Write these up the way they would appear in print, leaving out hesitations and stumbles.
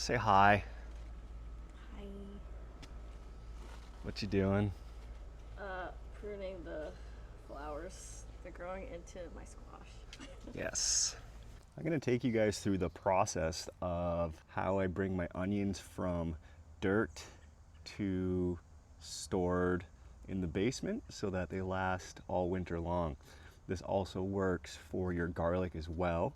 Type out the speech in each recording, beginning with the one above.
Say hi. Hi. What you doing? Pruning the flowers. They're growing into my squash. Yes. I'm going to take you guys through the process of how I bring my onions from dirt to stored in the basement so that they last all winter long. This also works for your garlic as well.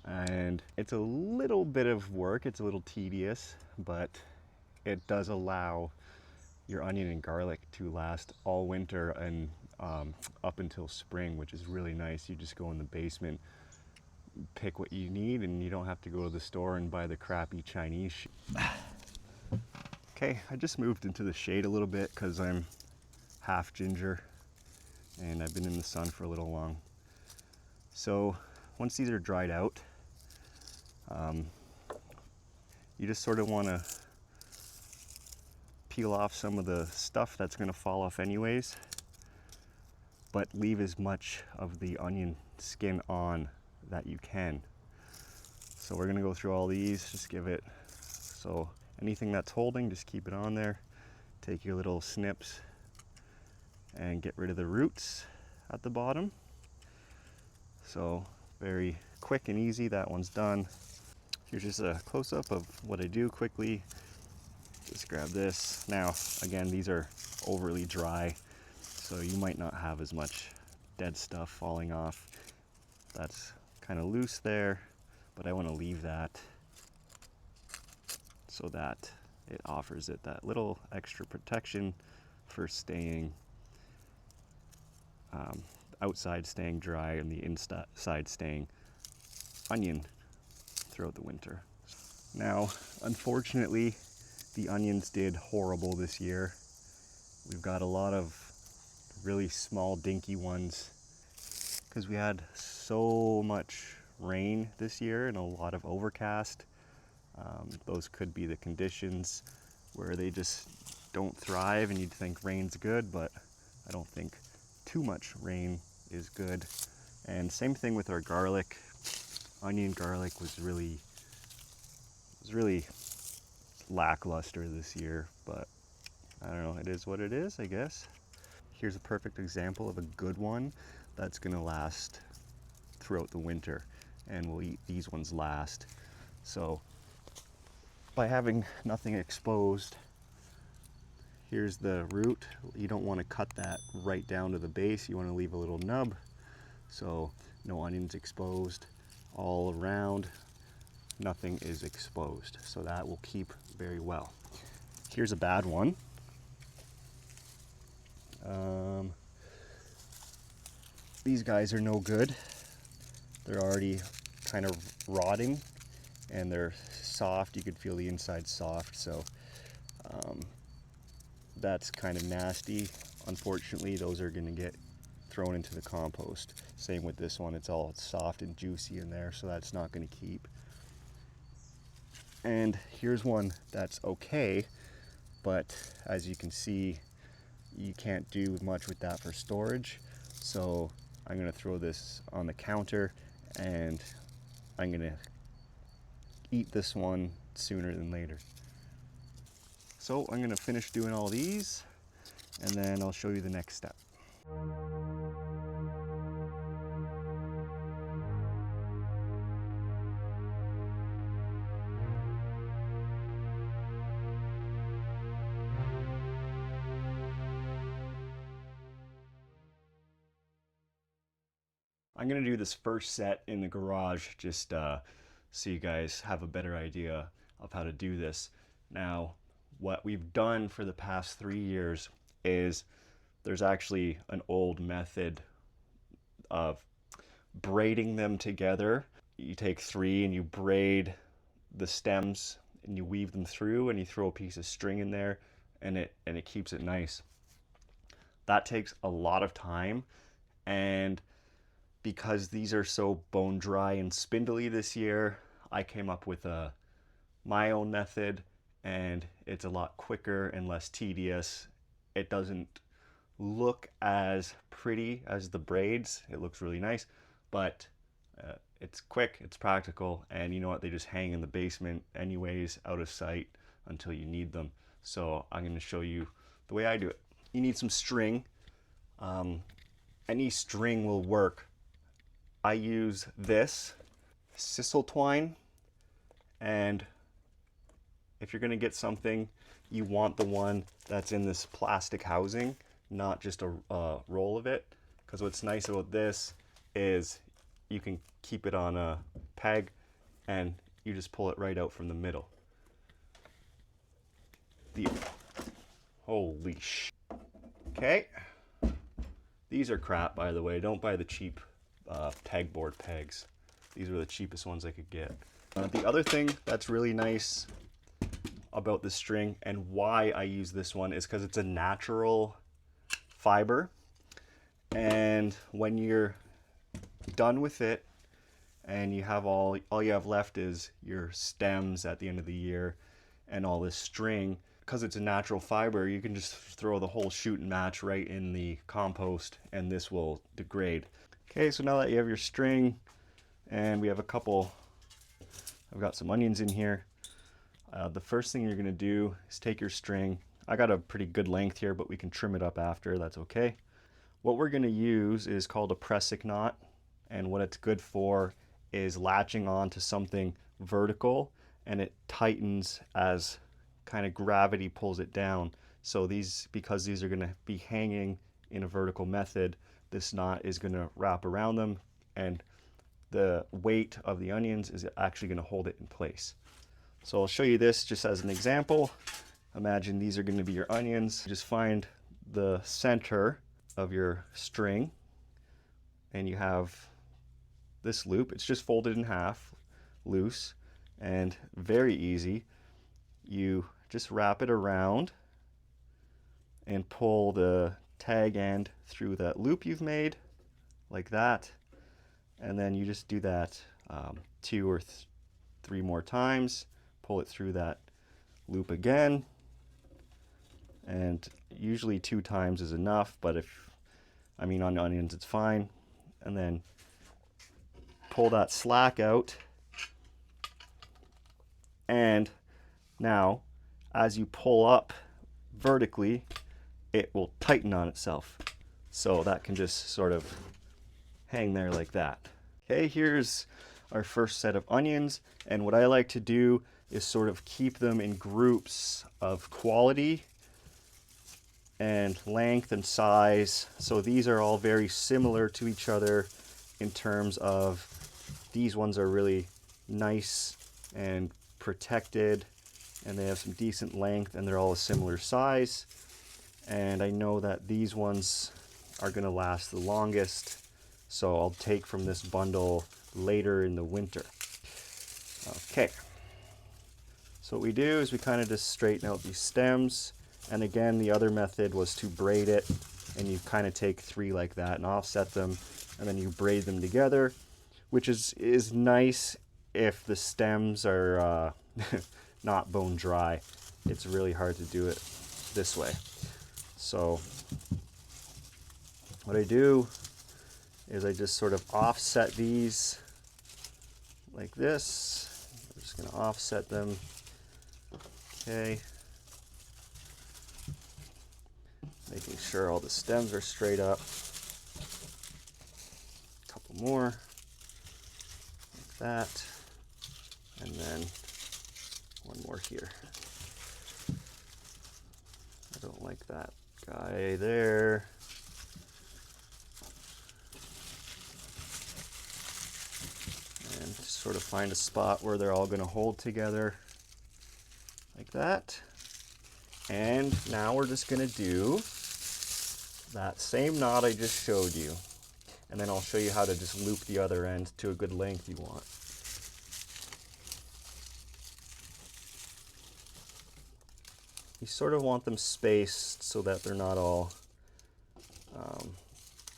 And it's a little bit of work, it's a little tedious, but it does allow your onion and garlic to last all winter and up until spring, which is really nice. You just go in the basement, pick what you need, and you don't have to go to the store and buy the crappy Chinese shit. Okay, I just moved into the shade a little bit because I'm half ginger and I've been in the sun for a little long. So once these are dried out, you just sort of want to peel off some of the stuff that's going to fall off anyways, but leave as much of the onion skin on that you can. So we're going to go through all these, just give it, so anything that's holding, just keep it on there. Take your little snips and get rid of the roots at the bottom. So very quick and easy, that one's done. Here's just a close-up of what I do quickly. Just grab this. Now, again, these are overly dry, so you might not have as much dead stuff falling off. That's kind of loose there, but I want to leave that so that it offers it that little extra protection for staying outside, staying dry, and the inside staying onion throughout the winter. Now, unfortunately, the onions did horrible this year. We've got a lot of really small, dinky ones because we had so much rain this year and a lot of overcast. Those could be the conditions where they just don't thrive, and you'd think rain's good, but I don't think too much rain is good. And same thing with our garlic. Onion garlic was really lackluster this year, but I don't know, it is what it is, I guess. Here's a perfect example of a good one that's gonna last throughout the winter, and we'll eat these ones last. So by having nothing exposed, here's the root. You don't want to cut that right down to the base. You want to leave a little nub, so no onions exposed all around. Nothing is exposed, so that will keep very well. Here's a bad one. These guys are no good. They're already kind of rotting and they're soft. You could feel the inside soft, so that's kind of nasty. Unfortunately, those are going to get thrown into the compost. Same with this one, it's all soft and juicy in there, so that's not going to keep. And here's one that's okay, but as you can see, you can't do much with that for storage. So I'm going to throw this on the counter and I'm going to eat this one sooner than later. So I'm going to finish doing all these and then I'll show you the next step. I'm going to do this first set in the garage just so you guys have a better idea of how to do this. Now, what we've done for the past 3 years is there's actually an old method of braiding them together. You take 3 and you braid the stems and you weave them through and you throw a piece of string in there and it keeps it nice. That takes a lot of time, and because these are so bone dry and spindly this year, I came up with my own method, and it's a lot quicker and less tedious. It doesn't look as pretty as the braids. It looks really nice, but It's quick, it's practical, and you know what? They just hang in the basement anyways, out of sight until you need them. So I'm going to show you the way I do it. You need some string. Any string will work. I use this sisal twine, and if you're going to get something, you want the one that's in this plastic housing, not just a roll of it, because what's nice about this is you can keep it on a peg and you just pull it right out from the middle. Holy sh! Okay, these are crap, by the way. Don't buy the cheap pegboard pegs. These were the cheapest ones I could get. The other thing that's really nice about this string and why I use this one is because it's a natural fiber, and when you're done with it and you have all you have left is your stems at the end of the year and all this string, because it's a natural fiber, you can just throw the whole shoot and match right in the compost and this will degrade. Okay, so now that you have your string and we have I've got some onions in here. The first thing you're going to do is take your string. I got a pretty good length here, but we can trim it up after, that's okay. What we're going to use is called a pressic knot, and what it's good for is latching on to something vertical, and it tightens as kind of gravity pulls it down. So because these are going to be hanging in a vertical method, this knot is going to wrap around them, and the weight of the onions is actually going to hold it in place. So I'll show you this just as an example. Imagine these are going to be your onions. Just find the center of your string and you have this loop. It's just folded in half, loose, and very easy. You just wrap it around and pull the tag end through that loop you've made, like that. And then you just do that 2 or 3 more times. Pull it through that loop again, and usually 2 times is enough, but on onions it's fine. And then pull that slack out, and now as you pull up vertically, it will tighten on itself, so that can just sort of hang there like that. Okay, here's our first set of onions, and what I like to do is sort of keep them in groups of quality and length and size. So these are all very similar to each other in terms of these ones are really nice and protected, and they have some decent length, and they're all a similar size. And I know that these ones are going to last the longest, so I'll take from this bundle later in the winter. Okay. So what we do is we kind of just straighten out these stems, and again the other method was to braid it, and you kind of take 3 like that and offset them, and then you braid them together, which is nice if the stems are not bone dry. It's really hard to do it this way. So what I do is I just sort of offset these like this. I'm just going to offset them. Okay, making sure all the stems are straight up. A couple more, like that, and then one more here. I don't like that guy there. And just sort of find a spot where they're all going to hold together. Like that. And now we're just going to do that same knot I just showed you. And then I'll show you how to just loop the other end to a good length you want. You sort of want them spaced so that they're not all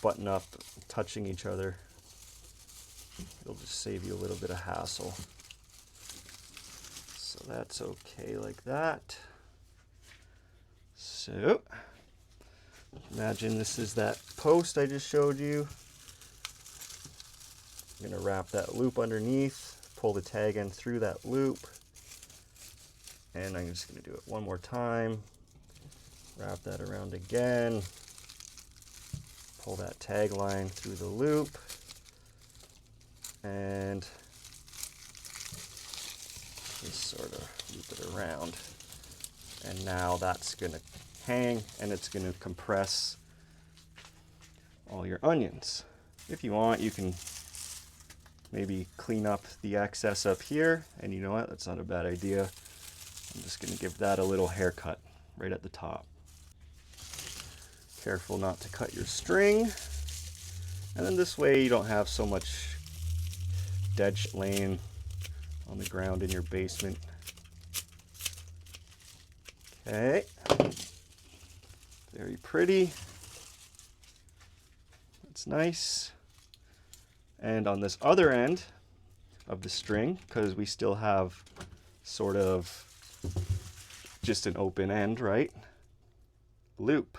button up, touching each other. It'll just save you a little bit of hassle. So that's okay like that. So imagine this is that post I just showed you. I'm gonna wrap that loop underneath, pull the tag end through that loop, and I'm just gonna do it one more time. Wrap that around again, pull that tag line through the loop, and just sort of loop it around. And now that's gonna hang and it's gonna compress all your onions. If you want, you can maybe clean up the excess up here, and you know what, that's not a bad idea. I'm just gonna give that a little haircut right at the top. Careful not to cut your string. And then this way you don't have so much dead shit laying on the ground in your basement. Okay, very pretty. That's nice. And on this other end of the string, because we still have sort of just an open end, right? Loop.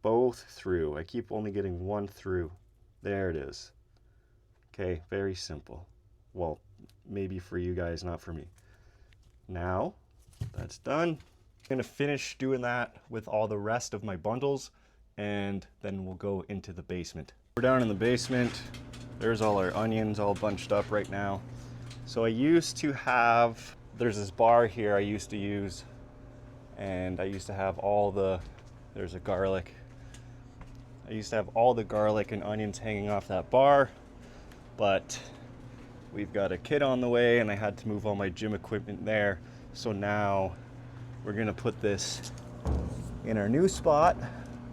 Both through. I keep only getting one through. There it is. Okay, very simple. Well, maybe for you guys, not for me. Now, that's done. I'm gonna finish doing that with all the rest of my bundles, and then we'll go into the basement. We're down in the basement. There's all our onions all bunched up right now. So I used to have, there's this bar here I used to use, and I used to have all the, there's a garlic. I used to have all the garlic and onions hanging off that bar, but we've got a kid on the way and I had to move all my gym equipment there. So now we're gonna put this in our new spot,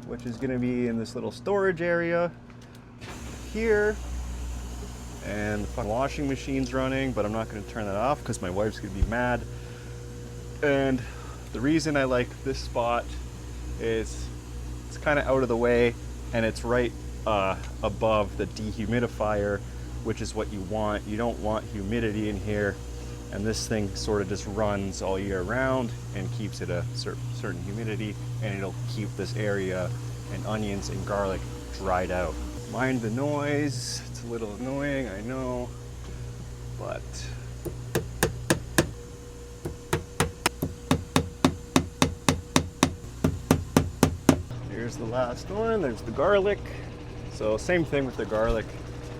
which is gonna be in this little storage area here. And the washing machine's running, but I'm not gonna turn that off because my wife's gonna be mad. And the reason I like this spot is it's kind of out of the way, and it's right above the dehumidifier, which is what you want. You don't want humidity in here, and this thing sort of just runs all year round and keeps it a certain humidity, and it'll keep this area and onions and garlic dried out. Mind the noise, it's a little annoying, I know, but here's the last one. There's the garlic. So same thing with the garlic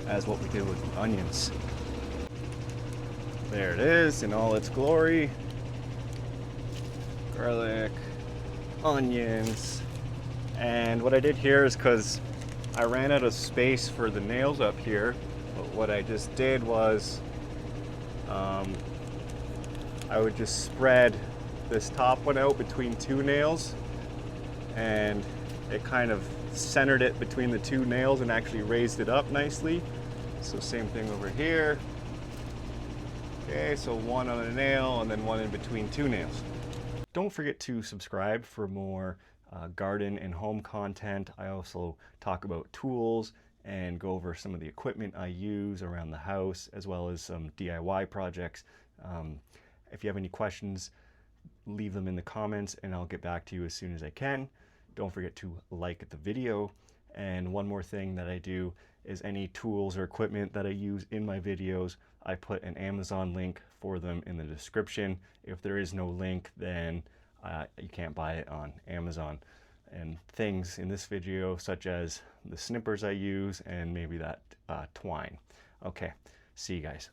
as what we did with the onions. There it is in all its glory. Garlic, onions. And what I did here is, because I ran out of space for the nails up here, but what I just did was I would just spread this top one out between two nails, and it kind of centered it between the two nails and actually raised it up nicely. So same thing over here. Okay, so one on a nail and then one in between two nails. Don't forget to subscribe for more garden and home content. I also talk about tools and go over some of the equipment I use around the house, as well as some DIY projects. If you have any questions, leave them in the comments and I'll get back to you as soon as I can. Don't forget to like the video. And one more thing that I do is any tools or equipment that I use in my videos, I put an Amazon link for them in the description. If there is no link, then you can't buy it on Amazon. And things in this video, such as the snippers I use and maybe that twine. Okay, see you guys.